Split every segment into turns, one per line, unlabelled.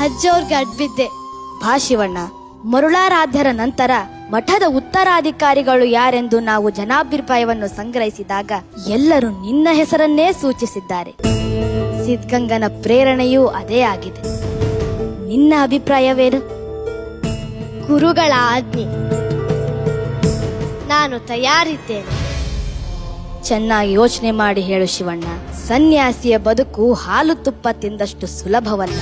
ಅಜ್ಜವ್ರಿಗೆ ಅಡ್ಬಿದ್ದೆ.
ಭಾ ಶಿವಣ್ಣ, ಮರುಳಾರಾಧ್ಯರ ನಂತರ ಮಠದ ಉತ್ತರಾಧಿಕಾರಿಗಳು ಯಾರೆಂದು ನಾವು ಜನಾಭಿಪ್ರಾಯವನ್ನು ಸಂಗ್ರಹಿಸಿದಾಗ ಎಲ್ಲರೂ ನಿನ್ನ ಹೆಸರನ್ನೇ ಸೂಚಿಸಿದ್ದಾರೆ. ಸಿದ್ಧಗಂಗನ ಪ್ರೇರಣೆಯೂ ಅದೇ ಆಗಿದೆ. ನಿನ್ನ ಅಭಿಪ್ರಾಯವೇನು?
ಗುರುಗಳ ಆಜ್ಞೆ. ನಾನು ತಯಾರಿದ್ದೇನೆ.
ಚೆನ್ನಾಗಿ ಯೋಚನೆ ಮಾಡಿ ಹೇಳು ಶಿವಣ್ಣ. ಸನ್ಯಾಸಿಯ ಬದುಕು ಹಾಲು ತುಪ್ಪ ತಿಂದಷ್ಟು ಸುಲಭವಲ್ಲ.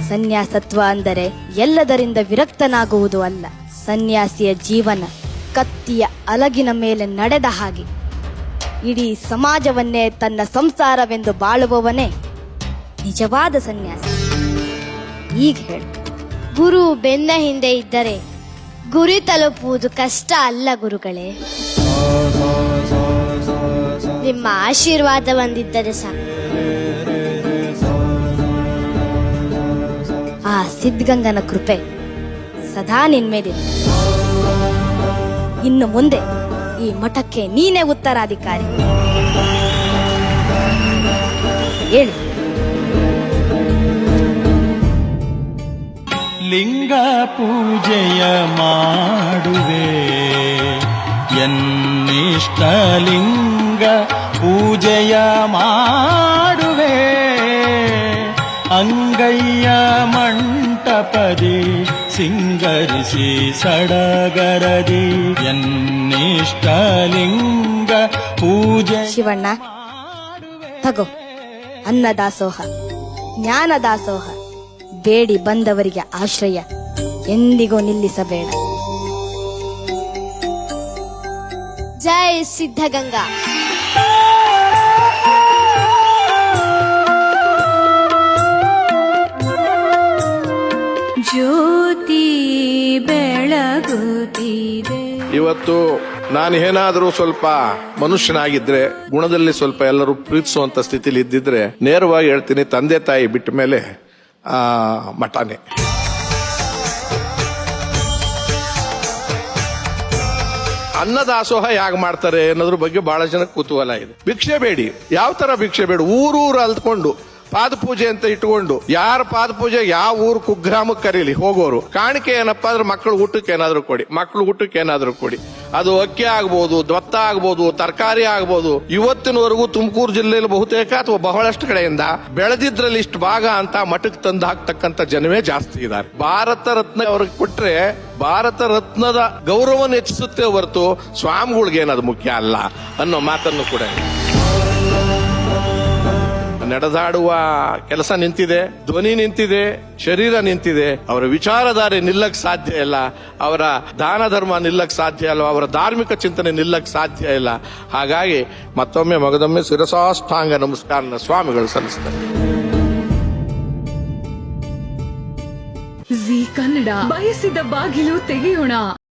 ಸನ್ಯಾಸತ್ವ ಅಂದರೆ ಎಲ್ಲದರಿಂದ ವಿರಕ್ತನಾಗುವುದು ಅಲ್ಲ. ಸನ್ಯಾಸಿಯ ಜೀವನ ಕತ್ತಿಯ ಅಲಗಿನ ಮೇಲೆ ನಡೆದ ಹಾಗೆ. ಇಡೀ ಸಮಾಜವನ್ನೇ ತನ್ನ ಸಂಸಾರವೆಂದು ಬಾಳುವವನೇ ನಿಜವಾದ ಸನ್ಯಾಸಿ. ಈಗ ಹೇಳು.
ಗುರು ಬೆನ್ನ ಹಿಂದೆ ಇದ್ದರೆ ಗುರಿ ತಲುಪುವುದು ಕಷ್ಟ ಅಲ್ಲ ಗುರುಗಳೇ. ನಿಮ್ಮ ಆಶೀರ್ವಾದ ಒಂದಿದ್ದರೆ ಸಾಕು.
ಆ ಸಿದ್ಧಗಂಗನ ಕೃಪೆ ಸದಾ ನಿನ್ಮೇಲಿದೆ. ಇನ್ನು ಮುಂದೆ ಈ ಮಠಕ್ಕೆ ನೀನೇ ಉತ್ತರಾಧಿಕಾರಿ. ಹೇಳು.
ಲಿಂಗ ಪೂಜೆಯ ಮಾಡುವೆ, ಎನ್ನಿಷ್ಟ ಲಿಂಗ ಪೂಜೆಯ ಮಾಡುವೆ. ಅಂಗಯ್ಯ ಮಂಟಪದಿ ಸಿಂಗರಿಸಿ ಸಡಗರದಿ, ಎನ್ನಿಷ್ಟ ಲಿಂಗ ಪೂಜೆ.
ಶಿವಣ್ಣ, ತಗೋ ಅನ್ನದಾಸೋಹ, ಜ್ಞಾನದಾಸೋಹ. ಬೇಡಿ ಬಂದವರಿಗೆ ಆಶ್ರಯ ಎಂದಿಗೂ ನಿಲ್ಲಿಸಬೇಡ.
ಜೈ ಸಿದ್ಧಗಂಗಾ.
ಜ್ಯೋತಿ ಬೆಳಗುತ್ತಿದೆ.
ಇವತ್ತು ನಾನು ಏನಾದರೂ ಸ್ವಲ್ಪ ಮನುಷ್ಯನಾಗಿದ್ರೆ, ಗುಣದಲ್ಲಿ ಸ್ವಲ್ಪ ಎಲ್ಲರೂ ಪ್ರೀತಿಸುವಂತ ಸ್ಥಿತಿಲಿ ಇದ್ದಿದ್ರೆ, ನೇರವಾಗಿ ಹೇಳ್ತೀನಿ, ತಂದೆ ತಾಯಿ ಬಿಟ್ಟ ಮೇಲೆ ಮಠನೇ. ಅನ್ನದಾಸೋಹ ಹೇಗೆ ಮಾಡ್ತಾರೆ ಅನ್ನೋದ್ರ ಬಗ್ಗೆ ಬಹಳ ಜನಕ್ಕೆ ಕುತೂಹಲ ಇದೆ. ಭಿಕ್ಷೆ ಬೇಡಿ. ಯಾವ ತರ ಭಿಕ್ಷೆ ಬೇಡಿ? ಊರೂರು ಅಲ್ತ್ಕೊಂಡು ಪಾದಪೂಜೆ ಅಂತ ಇಟ್ಕೊಂಡು, ಯಾರ ಪಾದಪೂಜೆ ಯಾವ ಊರು ಕುಗ್ರಾಮಕ್ಕೆ ಕರೀಲಿ ಹೋಗೋರು, ಕಾಣಿಕೆ ಏನಪ್ಪಾ ಅಂದ್ರೆ ಮಕ್ಕಳು ಊಟಕ್ಕೆ ಏನಾದ್ರು ಕೊಡಿ, ಮಕ್ಕಳು ಊಟಕ್ಕೆ ಏನಾದ್ರು ಕೊಡಿ. ಅದು ಅಕ್ಕಿ ಆಗ್ಬೋದು, ಭತ್ತ ಆಗ್ಬೋದು, ತರಕಾರಿ ಆಗ್ಬೋದು. ಇವತ್ತಿನವರೆಗೂ ತುಮಕೂರು ಜಿಲ್ಲೆಯಲ್ಲಿ ಬಹುತೇಕ ಅಥವಾ ಬಹಳಷ್ಟು ಕಡೆಯಿಂದ ಬೆಳೆದಿದ್ರಲ್ಲಿ ಇಷ್ಟು ಭಾಗ ಅಂತ ಮಠಕ್ಕೆ ತಂದು ಹಾಕ್ತಕ್ಕಂಥ ಜನವೇ ಜಾಸ್ತಿ ಇದ್ದಾರೆ. ಭಾರತ ರತ್ನ ಅವ್ರಿಗೆ ಕೊಟ್ರೆ ಭಾರತ ರತ್ನದ ಗೌರವವನ್ನು ಹೆಚ್ಚಿಸುತ್ತೆ ಹೊರತು ಸ್ವಾಮಿಗಳಿಗೆ ಏನದು ಮುಖ್ಯ ಅಲ್ಲ ಅನ್ನೋ ಮಾತನ್ನು ಕೂಡ. ನಡೆದಾಡುವ ಕೆಲಸ ನಿಂತಿದೆ, ಧ್ವನಿ ನಿಂತಿದೆ, ಶರೀರ ನಿಂತಿದೆ. ಅವರ ವಿಚಾರಧಾರೆ ನಿಲ್ಲಕ್ ಸಾಧ್ಯ ಇಲ್ಲ, ಅವರ ದಾನ ಧರ್ಮ ನಿಲ್ಲಕ್ ಸಾಧ್ಯ ಇಲ್ಲ, ಅವರ ಧಾರ್ಮಿಕ ಚಿಂತನೆ ನಿಲ್ಲಕ್ ಸಾಧ್ಯ ಇಲ್ಲ. ಹಾಗಾಗಿ ಮತ್ತೊಮ್ಮೆ ಮಗದೊಮ್ಮೆ ಶಿರಸಾಷ್ಟಾಂಗ ನಮಸ್ಕಾರ ಸ್ವಾಮಿಗಳು ಸಲ್ಲಿಸ್ತಾರೆ.
ಜೀ ಕನ್ನಡ, ಬಯಸಿದ ಬಾಗಿಲು ತೆಗೆಯೋಣ.